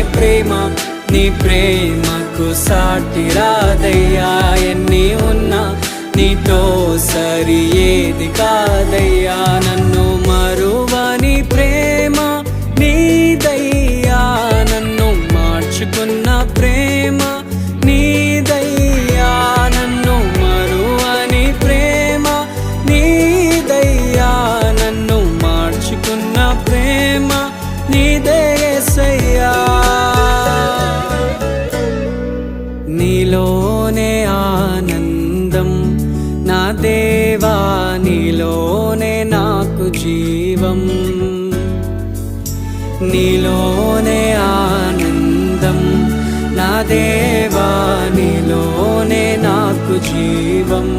ప్రేమ, నీ ప్రేమకు సాటి రాదయ్యా. ఎన్ని ఉన్నా నీతో సరి ఏది కాదయ్యా. నన్ను మరువని ప్రేమ నీదయ్యా, నన్ను మార్చుకున్న ప్రేమ నీదయ్యా. నన్ను మరువని ప్రేమ నీదయ్యా, నన్ను మార్చుకున్న ప్రేమ నీదే యేసయ్యా. నీలోనే ఆనందం నా దేవా, నీలోనే నాకు జీవం. నీలోనే ఆనందం నా దేవా, నీలోనే నాకు జీవం.